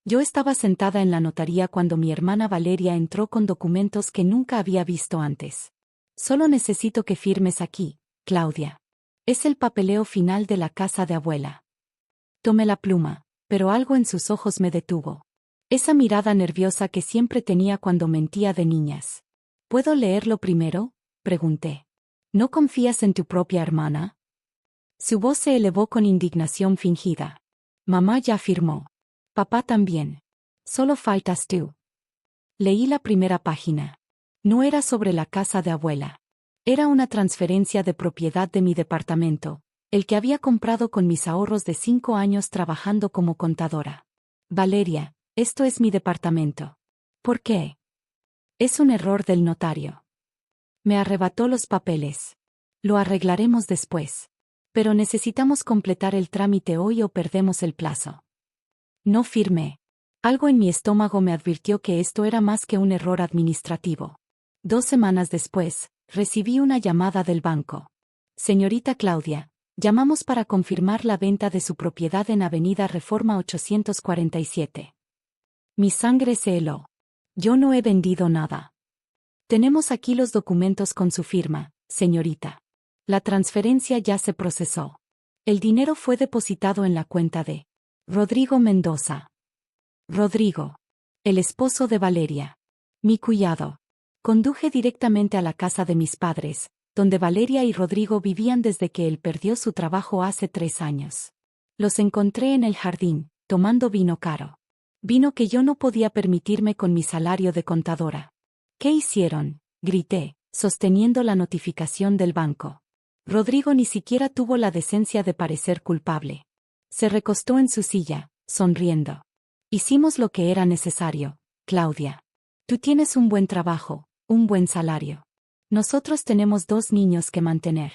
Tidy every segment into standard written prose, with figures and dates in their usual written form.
Yo estaba sentada en la notaría cuando mi hermana Valeria entró con documentos que nunca había visto antes. Solo necesito que firmes aquí, Claudia. Es el papeleo final de la casa de abuela. Tomé la pluma, pero algo en sus ojos me detuvo. Esa mirada nerviosa que siempre tenía cuando mentía de niñas. ¿Puedo leerlo primero?, pregunté. ¿No confías en tu propia hermana? Su voz se elevó con indignación fingida. Mamá ya firmó. Papá también. Solo faltas tú. Leí la primera página. No era sobre la casa de abuela. Era una transferencia de propiedad de mi departamento, el que había comprado con mis ahorros de 5 años trabajando como contadora. Valeria, esto es mi departamento. ¿Por qué? Es un error del notario. Me arrebató los papeles. Lo arreglaremos después. Pero necesitamos completar el trámite hoy o perdemos el plazo. No firmé. Algo en mi estómago me advirtió que esto era más que un error administrativo. 2 semanas después, recibí una llamada del banco. Señorita Claudia, llamamos para confirmar la venta de su propiedad en Avenida Reforma 847. Mi sangre se heló. Yo no he vendido nada. Tenemos aquí los documentos con su firma, señorita. La transferencia ya se procesó. El dinero fue depositado en la cuenta de Rodrigo Mendoza. Rodrigo. El esposo de Valeria. Mi cuñado. Conduje directamente a la casa de mis padres, donde Valeria y Rodrigo vivían desde que él perdió su trabajo hace 3 años. Los encontré en el jardín, tomando vino caro. Vino que yo no podía permitirme con mi salario de contadora. ¿Qué hicieron?, grité, sosteniendo la notificación del banco. Rodrigo ni siquiera tuvo la decencia de parecer culpable. Se recostó en su silla, sonriendo. Hicimos lo que era necesario, Claudia. Tú tienes un buen trabajo, un buen salario. Nosotros tenemos 2 niños que mantener.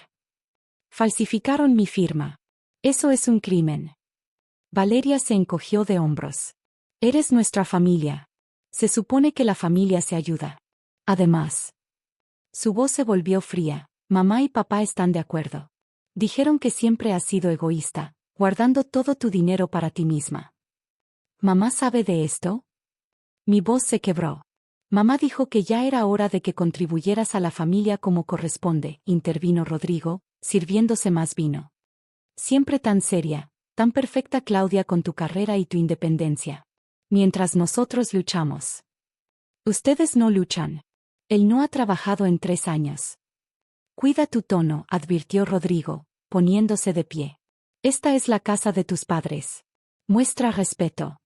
Falsificaron mi firma. Eso es un crimen. Valeria se encogió de hombros. Eres nuestra familia. Se supone que la familia se ayuda. Además. Su voz se volvió fría. Mamá y papá están de acuerdo. Dijeron que siempre has sido egoísta, guardando todo tu dinero para ti misma. ¿Mamá sabe de esto? Mi voz se quebró. Mamá dijo que ya era hora de que contribuyeras a la familia como corresponde, intervino Rodrigo, sirviéndose más vino. Siempre tan seria, tan perfecta Claudia con tu carrera y tu independencia. Mientras nosotros luchamos. Ustedes no luchan. Él no ha trabajado en 3 años. Cuida tu tono, advirtió Rodrigo, poniéndose de pie. Esta es la casa de tus padres. Muestra respeto.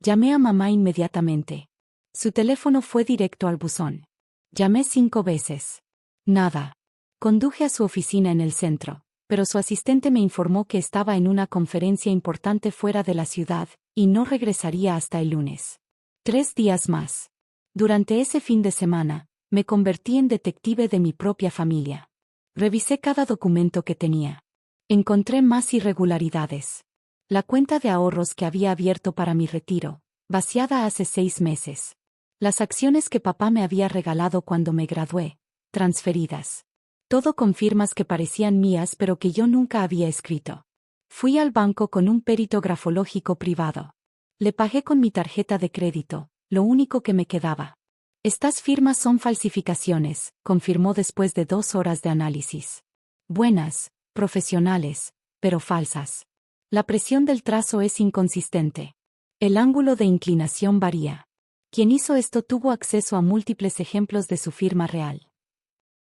Llamé a mamá inmediatamente. Su teléfono fue directo al buzón. Llamé 5 veces. Nada. Conduje a su oficina en el centro, pero su asistente me informó que estaba en una conferencia importante fuera de la ciudad, y no regresaría hasta el lunes. 3 días más. Durante ese fin de semana, me convertí en detective de mi propia familia. Revisé cada documento que tenía. Encontré más irregularidades. La cuenta de ahorros que había abierto para mi retiro, vaciada hace 6 meses. Las acciones que papá me había regalado cuando me gradué, transferidas. Todo con firmas que parecían mías pero que yo nunca había escrito. Fui al banco con un perito grafológico privado. Le pagué con mi tarjeta de crédito, lo único que me quedaba. Estas firmas son falsificaciones, confirmó después de 2 horas de análisis. Buenas, profesionales, pero falsas. La presión del trazo es inconsistente. El ángulo de inclinación varía. Quien hizo esto tuvo acceso a múltiples ejemplos de su firma real.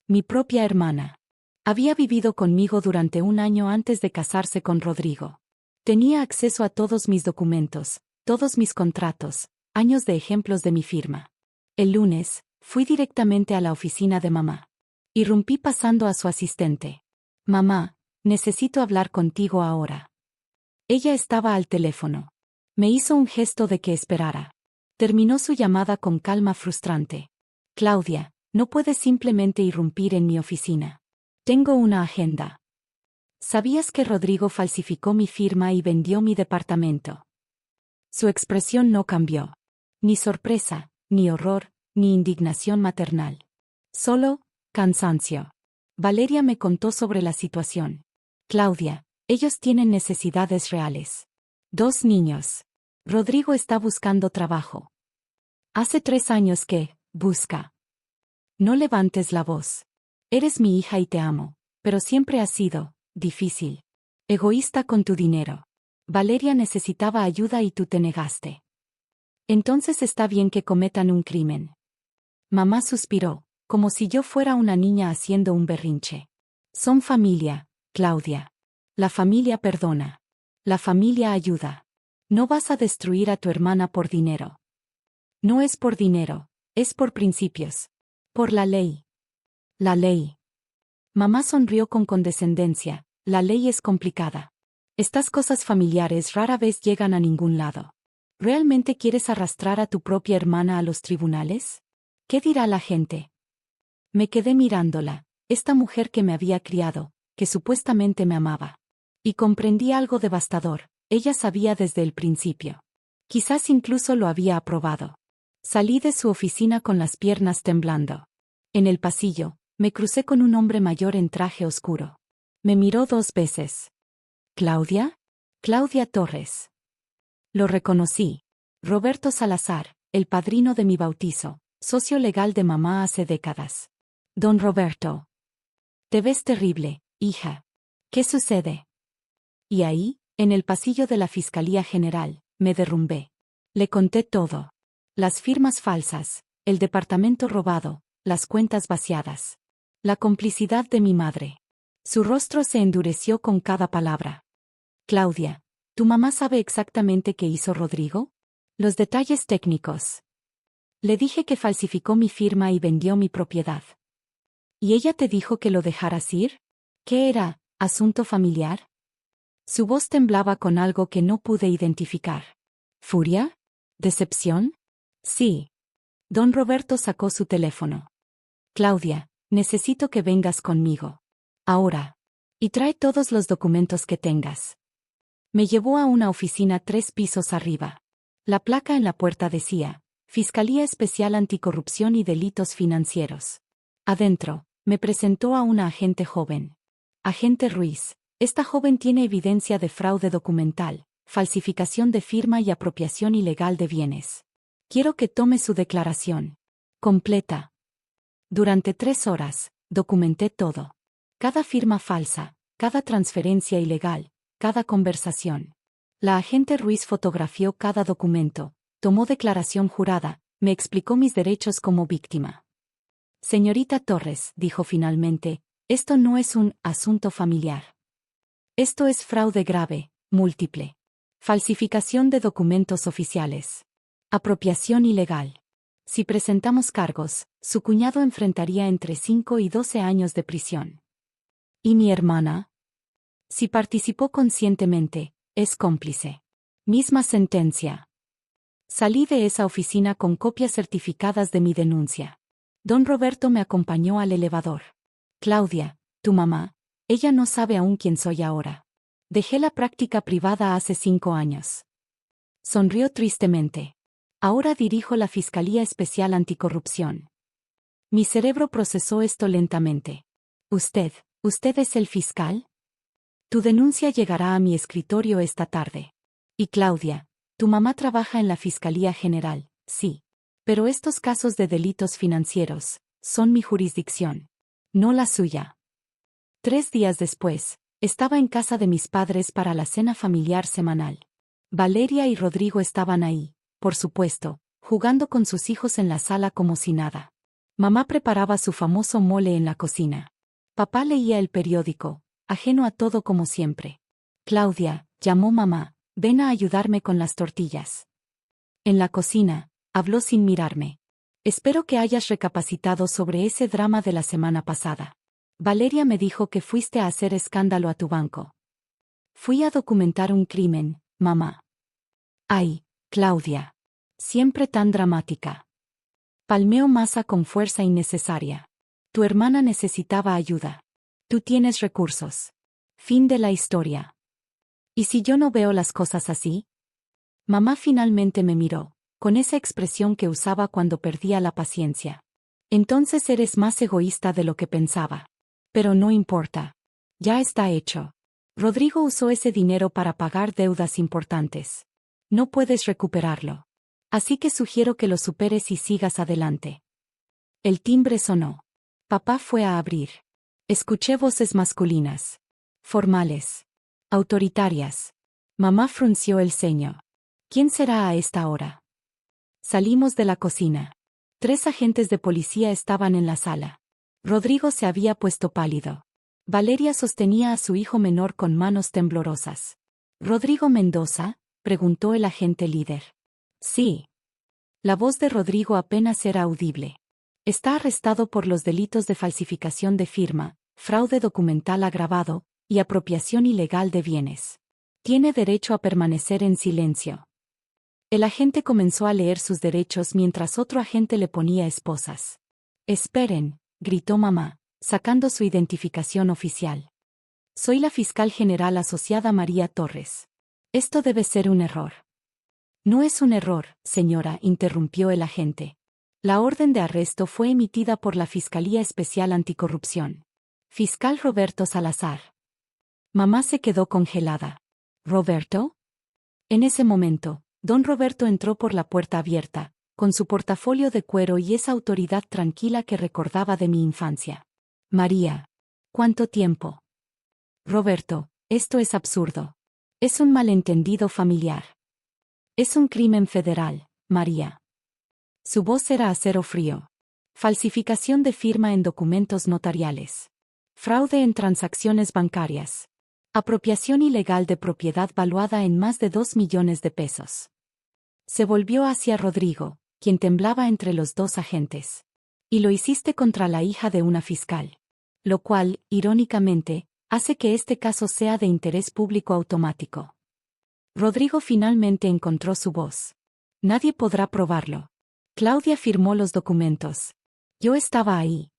Mi propia hermana. Había vivido conmigo durante 1 año antes de casarse con Rodrigo. Tenía acceso a todos mis documentos, todos mis contratos, años de ejemplos de mi firma. El lunes, fui directamente a la oficina de mamá. Irrumpí pasando a su asistente. Mamá, necesito hablar contigo ahora. Ella estaba al teléfono. Me hizo un gesto de que esperara. Terminó su llamada con calma frustrante. Claudia, no puedes simplemente irrumpir en mi oficina. Tengo una agenda. ¿Sabías que Rodrigo falsificó mi firma y vendió mi departamento? Su expresión no cambió. Ni sorpresa, ni horror, ni indignación maternal. Solo, cansancio. Valeria me contó sobre la situación. Claudia, ellos tienen necesidades reales. 2 niños. Rodrigo está buscando trabajo. Hace 3 años que, busca. No levantes la voz. Eres mi hija y te amo, pero siempre has sido, difícil. Egoísta con tu dinero. Valeria necesitaba ayuda y tú te negaste. Entonces está bien que cometan un crimen. Mamá suspiró, como si yo fuera una niña haciendo un berrinche. Son familia, Claudia. La familia perdona. La familia ayuda. No vas a destruir a tu hermana por dinero. No es por dinero, es por principios. Por la ley. La ley. Mamá sonrió con condescendencia. La ley es complicada. Estas cosas familiares rara vez llegan a ningún lado. ¿Realmente quieres arrastrar a tu propia hermana a los tribunales? ¿Qué dirá la gente? Me quedé mirándola, esta mujer que me había criado, que supuestamente me amaba. Y comprendí algo devastador, ella sabía desde el principio. Quizás incluso lo había aprobado. Salí de su oficina con las piernas temblando. En el pasillo, me crucé con un hombre mayor en traje oscuro. Me miró 2 veces. ¿Claudia? Claudia Torres. Lo reconocí. Roberto Salazar, el padrino de mi bautizo, socio legal de mamá hace décadas. Don Roberto. Te ves terrible, hija. ¿Qué sucede? Y ahí, en el pasillo de la Fiscalía General, me derrumbé. Le conté todo. Las firmas falsas, el departamento robado, las cuentas vaciadas. La complicidad de mi madre. Su rostro se endureció con cada palabra. Claudia, ¿tu mamá sabe exactamente qué hizo Rodrigo? Los detalles técnicos. Le dije que falsificó mi firma y vendió mi propiedad. ¿Y ella te dijo que lo dejaras ir? ¿Qué era, asunto familiar? Su voz temblaba con algo que no pude identificar. ¿Furia? ¿Decepción? Sí. Don Roberto sacó su teléfono. Claudia, necesito que vengas conmigo. Ahora. Y trae todos los documentos que tengas. Me llevó a una oficina 3 pisos arriba. La placa en la puerta decía, Fiscalía Especial Anticorrupción y Delitos Financieros. Adentro, me presentó a una agente joven. Agente Ruiz, esta joven tiene evidencia de fraude documental, falsificación de firma y apropiación ilegal de bienes. Quiero que tome su declaración. Completa. Durante 3 horas, documenté todo. Cada firma falsa, cada transferencia ilegal, cada conversación. La agente Ruiz fotografió cada documento, tomó declaración jurada, me explicó mis derechos como víctima. Señorita Torres, dijo finalmente, esto no es un asunto familiar. Esto es fraude grave, múltiple. Falsificación de documentos oficiales. Apropiación ilegal. Si presentamos cargos, su cuñado enfrentaría entre 5 y 12 años de prisión. ¿Y mi hermana? Si participó conscientemente, es cómplice. Misma sentencia. Salí de esa oficina con copias certificadas de mi denuncia. Don Roberto me acompañó al elevador. Claudia, tu mamá, ella no sabe aún quién soy ahora. Dejé la práctica privada hace 5 años. Sonrió tristemente. Ahora dirijo la Fiscalía Especial Anticorrupción. Mi cerebro procesó esto lentamente. ¿Usted es el fiscal? Tu denuncia llegará a mi escritorio esta tarde. Y Claudia, tu mamá trabaja en la Fiscalía General, sí. Pero estos casos de delitos financieros son mi jurisdicción, no la suya. 3 días después, estaba en casa de mis padres para la cena familiar semanal. Valeria y Rodrigo estaban ahí, por supuesto, jugando con sus hijos en la sala como si nada. Mamá preparaba su famoso mole en la cocina. Papá leía el periódico, ajeno a todo como siempre. Claudia, llamó mamá, ven a ayudarme con las tortillas. En la cocina, habló sin mirarme. Espero que hayas recapacitado sobre ese drama de la semana pasada. Valeria me dijo que fuiste a hacer escándalo a tu banco. Fui a documentar un crimen, mamá. Ay, Claudia. Siempre tan dramática. Palmeó masa con fuerza innecesaria. Tu hermana necesitaba ayuda. Tú tienes recursos. Fin de la historia. ¿Y si yo no veo las cosas así? Mamá finalmente me miró, con esa expresión que usaba cuando perdía la paciencia. Entonces eres más egoísta de lo que pensaba. Pero no importa. Ya está hecho. Rodrigo usó ese dinero para pagar deudas importantes. No puedes recuperarlo. Así que sugiero que lo superes y sigas adelante. El timbre sonó. Papá fue a abrir. Escuché voces masculinas. Formales. Autoritarias. Mamá frunció el ceño. ¿Quién será a esta hora? Salimos de la cocina. 3 agentes de policía estaban en la sala. Rodrigo se había puesto pálido. Valeria sostenía a su hijo menor con manos temblorosas. ¿Rodrigo Mendoza?, preguntó el agente líder. Sí. La voz de Rodrigo apenas era audible. Está arrestado por los delitos de falsificación de firma, fraude documental agravado y apropiación ilegal de bienes. Tiene derecho a permanecer en silencio. El agente comenzó a leer sus derechos mientras otro agente le ponía esposas. Esperen, gritó mamá, sacando su identificación oficial. Soy la fiscal general asociada María Torres. Esto debe ser un error. No es un error, señora, interrumpió el agente. La orden de arresto fue emitida por la Fiscalía Especial Anticorrupción. Fiscal Roberto Salazar. Mamá se quedó congelada. ¿Roberto? En ese momento, don Roberto entró por la puerta abierta, con su portafolio de cuero y esa autoridad tranquila que recordaba de mi infancia. María. ¿Cuánto tiempo? Roberto, esto es absurdo. Es un malentendido familiar. Es un crimen federal, María. Su voz era acero frío. Falsificación de firma en documentos notariales. Fraude en transacciones bancarias. Apropiación ilegal de propiedad valuada en más de 2 millones de pesos. Se volvió hacia Rodrigo, quien temblaba entre los 2 agentes. Y lo hiciste contra la hija de una fiscal. Lo cual, irónicamente, hace que este caso sea de interés público automático. Rodrigo finalmente encontró su voz. Nadie podrá probarlo. Claudia firmó los documentos. Yo estaba ahí.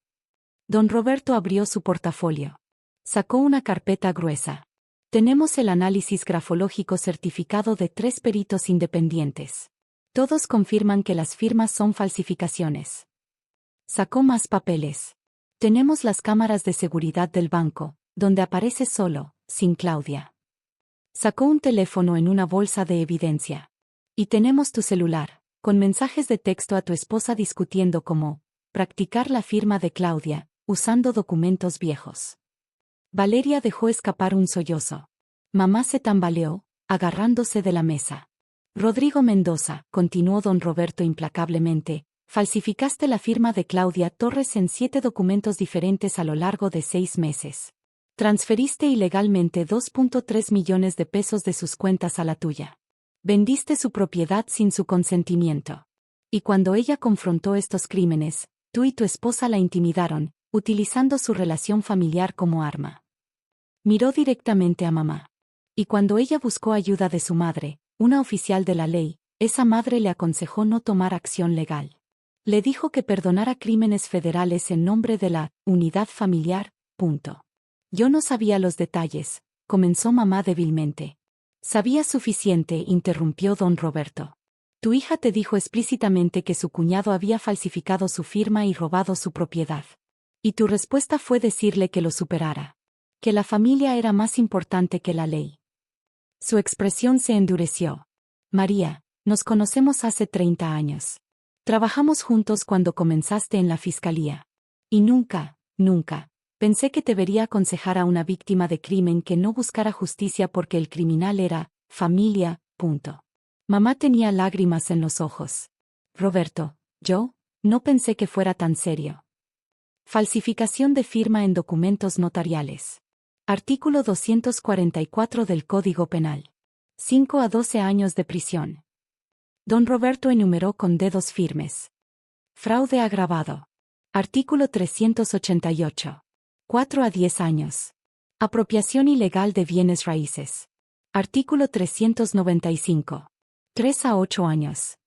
Don Roberto abrió su portafolio. Sacó una carpeta gruesa. Tenemos el análisis grafológico certificado de 3 peritos independientes. Todos confirman que las firmas son falsificaciones. Sacó más papeles. Tenemos las cámaras de seguridad del banco, donde aparece solo, sin Claudia. Sacó un teléfono en una bolsa de evidencia. Y tenemos tu celular, con mensajes de texto a tu esposa discutiendo cómo practicar la firma de Claudia, usando documentos viejos. Valeria dejó escapar un sollozo. Mamá se tambaleó, agarrándose de la mesa. Rodrigo Mendoza, continuó don Roberto implacablemente, falsificaste la firma de Claudia Torres en 7 documentos diferentes a lo largo de 6 meses. Transferiste ilegalmente 2.3 millones de pesos de sus cuentas a la tuya. Vendiste su propiedad sin su consentimiento. Y cuando ella confrontó estos crímenes, tú y tu esposa la intimidaron, utilizando su relación familiar como arma. Miró directamente a mamá. Y cuando ella buscó ayuda de su madre, una oficial de la ley, esa madre le aconsejó no tomar acción legal. Le dijo que perdonara crímenes federales en nombre de la unidad familiar, punto. Yo no sabía los detalles, comenzó mamá débilmente. Sabía suficiente, interrumpió don Roberto. Tu hija te dijo explícitamente que su cuñado había falsificado su firma y robado su propiedad. Y tu respuesta fue decirle que lo superara. Que la familia era más importante que la ley. Su expresión se endureció. María, nos conocemos hace 30 años. Trabajamos juntos cuando comenzaste en la fiscalía. Y nunca, pensé que te vería aconsejar a una víctima de crimen que no buscara justicia porque el criminal era familia, punto. Mamá tenía lágrimas en los ojos. Roberto, yo, no pensé que fuera tan serio. Falsificación de firma en documentos notariales. Artículo 244 del Código Penal. 5 a 12 años de prisión. Don Roberto enumeró con dedos firmes. Fraude agravado. Artículo 388. 4 a 10 años. Apropiación ilegal de bienes raíces. Artículo 395. 3 a 8 años.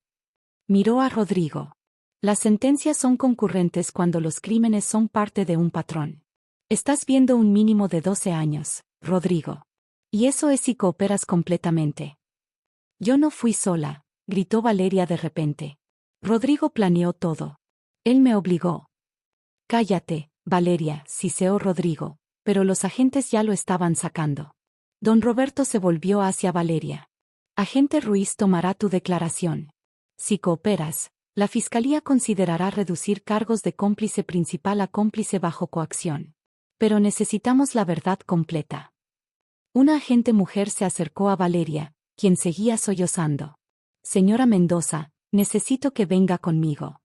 Miró a Rodrigo. Las sentencias son concurrentes cuando los crímenes son parte de un patrón. Estás viendo un mínimo de 12 años, Rodrigo. Y eso es si cooperas completamente. Yo no fui sola, gritó Valeria de repente. Rodrigo planeó todo. Él me obligó. Cállate, Valeria, siseó Rodrigo, pero los agentes ya lo estaban sacando. Don Roberto se volvió hacia Valeria. Agente Ruiz tomará tu declaración. Si cooperas, la Fiscalía considerará reducir cargos de cómplice principal a cómplice bajo coacción. Pero necesitamos la verdad completa. Una agente mujer se acercó a Valeria, quien seguía sollozando. Señora Mendoza, necesito que venga conmigo.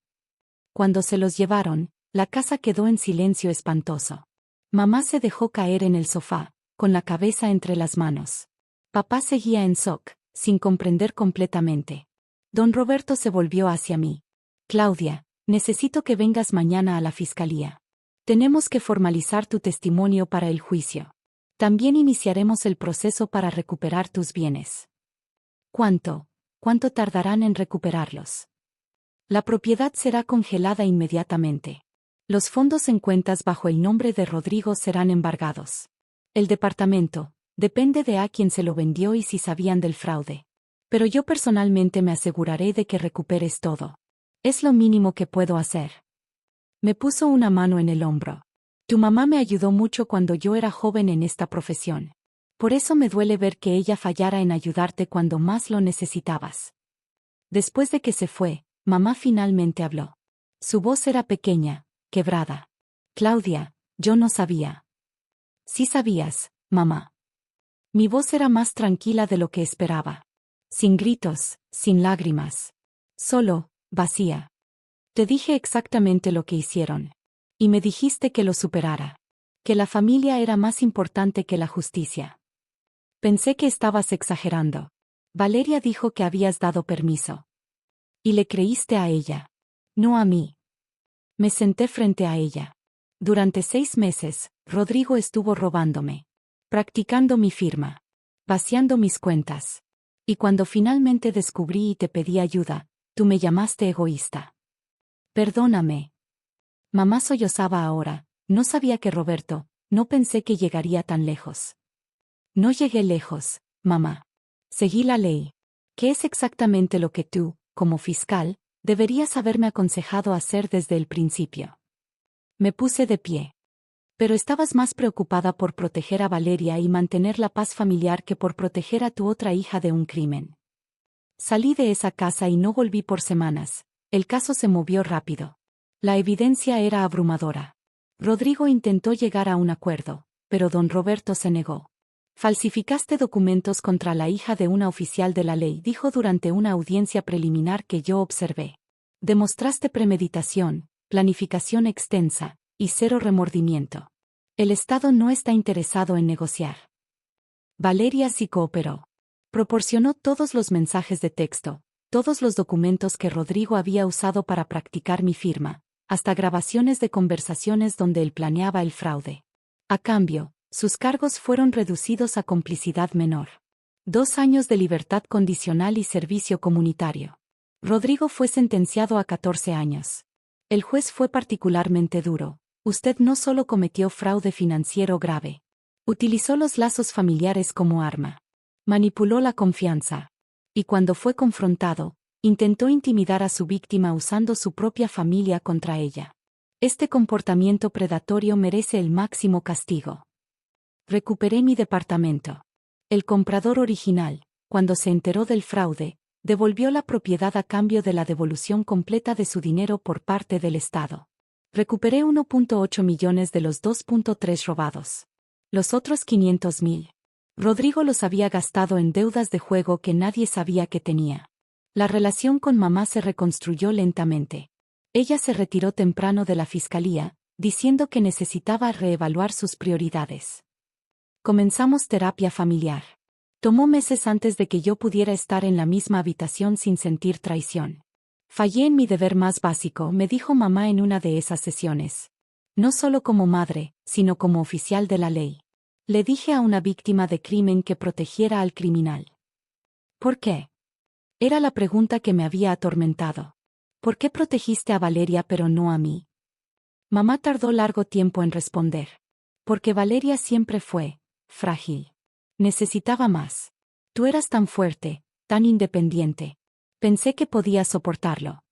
Cuando se los llevaron, la casa quedó en silencio espantoso. Mamá se dejó caer en el sofá, con la cabeza entre las manos. Papá seguía en shock, sin comprender completamente. Don Roberto se volvió hacia mí. Claudia, necesito que vengas mañana a la fiscalía. Tenemos que formalizar tu testimonio para el juicio. También iniciaremos el proceso para recuperar tus bienes. ¿Cuánto tardarán en recuperarlos? La propiedad será congelada inmediatamente. Los fondos en cuentas bajo el nombre de Rodrigo serán embargados. El departamento, depende de a quién se lo vendió y si sabían del fraude. Pero yo personalmente me aseguraré de que recuperes todo. Es lo mínimo que puedo hacer. Me puso una mano en el hombro. Tu mamá me ayudó mucho cuando yo era joven en esta profesión. Por eso me duele ver que ella fallara en ayudarte cuando más lo necesitabas. Después de que se fue, mamá finalmente habló. Su voz era pequeña, quebrada. Claudia, yo no sabía. Sí sabías, mamá. Mi voz era más tranquila de lo que esperaba. Sin gritos, sin lágrimas. Solo, vacía. Te dije exactamente lo que hicieron. Y me dijiste que lo superara. Que la familia era más importante que la justicia. Pensé que estabas exagerando. Valeria dijo que habías dado permiso. Y le creíste a ella. No a mí. Me senté frente a ella. Durante 6 meses, Rodrigo estuvo robándome. Practicando mi firma. Vaciando mis cuentas. Y cuando finalmente descubrí y te pedí ayuda, tú me llamaste egoísta. Perdóname. Mamá sollozaba ahora, no sabía que Roberto, no pensé que llegaría tan lejos. No llegué lejos, mamá. Seguí la ley. ¿Qué es exactamente lo que tú, como fiscal, deberías haberme aconsejado hacer desde el principio? Me puse de pie. Pero estabas más preocupada por proteger a Valeria y mantener la paz familiar que por proteger a tu otra hija de un crimen. Salí de esa casa y no volví por semanas. El caso se movió rápido. La evidencia era abrumadora. Rodrigo intentó llegar a un acuerdo, pero don Roberto se negó. Falsificaste documentos contra la hija de una oficial de la ley, dijo durante una audiencia preliminar que yo observé. Demostraste premeditación, planificación extensa, y cero remordimiento. El Estado no está interesado en negociar. Valeria sí cooperó. Proporcionó todos los mensajes de texto, todos los documentos que Rodrigo había usado para practicar mi firma, hasta grabaciones de conversaciones donde él planeaba el fraude. A cambio, sus cargos fueron reducidos a complicidad menor. 2 años de libertad condicional y servicio comunitario. Rodrigo fue sentenciado a 14 años. El juez fue particularmente duro. Usted no solo cometió fraude financiero grave. Utilizó los lazos familiares como arma. Manipuló la confianza. Y cuando fue confrontado, intentó intimidar a su víctima usando su propia familia contra ella. Este comportamiento predatorio merece el máximo castigo. Recuperé mi departamento. El comprador original, cuando se enteró del fraude, devolvió la propiedad a cambio de la devolución completa de su dinero por parte del Estado. Recuperé 1.8 millones de los 2.3 robados. Los otros 500.000. Rodrigo los había gastado en deudas de juego que nadie sabía que tenía. La relación con mamá se reconstruyó lentamente. Ella se retiró temprano de la fiscalía, diciendo que necesitaba reevaluar sus prioridades. Comenzamos terapia familiar. Tomó meses antes de que yo pudiera estar en la misma habitación sin sentir traición. Fallé en mi deber más básico, me dijo mamá en una de esas sesiones. No solo como madre, sino como oficial de la ley. Le dije a una víctima de crimen que protegiera al criminal. ¿Por qué? Era la pregunta que me había atormentado. ¿Por qué protegiste a Valeria pero no a mí? Mamá tardó largo tiempo en responder. Porque Valeria siempre fue frágil. Necesitaba más. Tú eras tan fuerte, tan independiente. Pensé que podías soportarlo.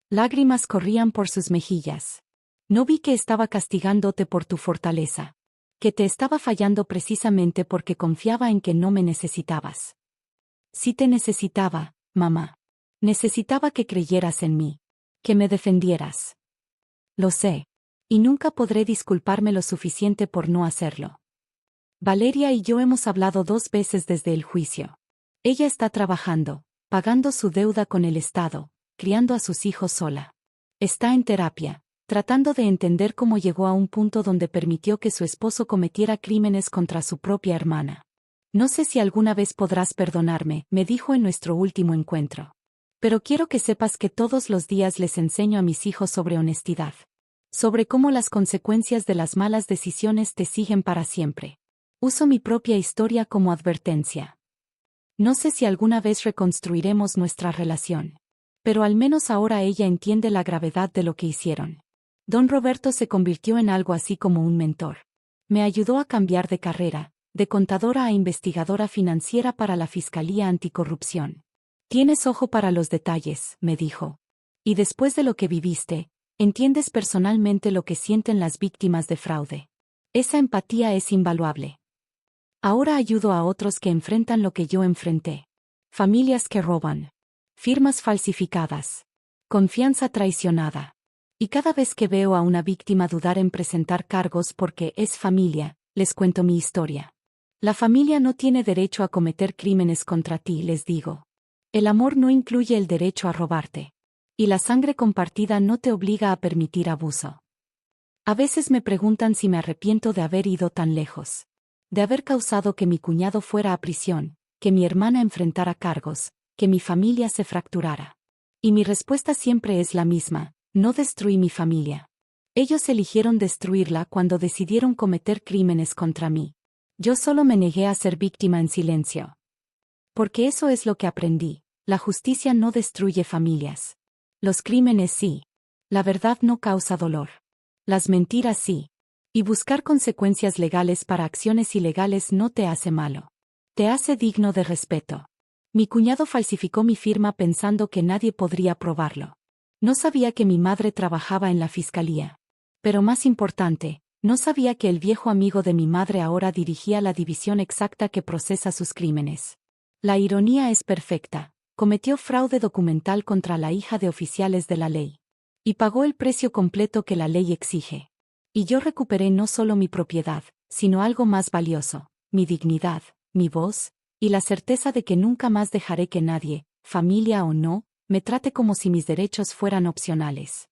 Lágrimas corrían por sus mejillas. No vi que estaba castigándote por tu fortaleza. Que te estaba fallando precisamente porque confiaba en que no me necesitabas. Sí te necesitaba, mamá. Necesitaba que creyeras en mí. Que me defendieras. Lo sé. Y nunca podré disculparme lo suficiente por no hacerlo. Valeria y yo hemos hablado 2 veces desde el juicio. Ella está trabajando, pagando su deuda con el Estado, criando a sus hijos sola. Está en terapia, tratando de entender cómo llegó a un punto donde permitió que su esposo cometiera crímenes contra su propia hermana. No sé si alguna vez podrás perdonarme, me dijo en nuestro último encuentro. Pero quiero que sepas que todos los días les enseño a mis hijos sobre honestidad. Sobre cómo las consecuencias de las malas decisiones te siguen para siempre. Uso mi propia historia como advertencia. No sé si alguna vez reconstruiremos nuestra relación. Pero al menos ahora ella entiende la gravedad de lo que hicieron. Don Roberto se convirtió en algo así como un mentor. Me ayudó a cambiar de carrera, de contadora a investigadora financiera para la Fiscalía Anticorrupción. Tienes ojo para los detalles, me dijo. Y después de lo que viviste, entiendes personalmente lo que sienten las víctimas de fraude. Esa empatía es invaluable. Ahora ayudo a otros que enfrentan lo que yo enfrenté. Familias que roban. Firmas falsificadas. Confianza traicionada. Y cada vez que veo a una víctima dudar en presentar cargos porque es familia, les cuento mi historia. La familia no tiene derecho a cometer crímenes contra ti, les digo. El amor no incluye el derecho a robarte. Y la sangre compartida no te obliga a permitir abuso. A veces me preguntan si me arrepiento de haber ido tan lejos. De haber causado que mi cuñado fuera a prisión, que mi hermana enfrentara cargos, que mi familia se fracturara. Y mi respuesta siempre es la misma: no destruí mi familia. Ellos eligieron destruirla cuando decidieron cometer crímenes contra mí. Yo solo me negué a ser víctima en silencio. Porque eso es lo que aprendí: la justicia no destruye familias. Los crímenes sí. La verdad no causa dolor. Las mentiras sí. Y buscar consecuencias legales para acciones ilegales no te hace malo. Te hace digno de respeto. Mi cuñado falsificó mi firma pensando que nadie podría probarlo. No sabía que mi madre trabajaba en la fiscalía. Pero más importante, no sabía que el viejo amigo de mi madre ahora dirigía la división exacta que procesa sus crímenes. La ironía es perfecta. Cometió fraude documental contra la hija de oficiales de la ley. Y pagó el precio completo que la ley exige. Y yo recuperé no solo mi propiedad, sino algo más valioso: mi dignidad, mi voz, y la certeza de que nunca más dejaré que nadie, familia o no, me trate como si mis derechos fueran opcionales.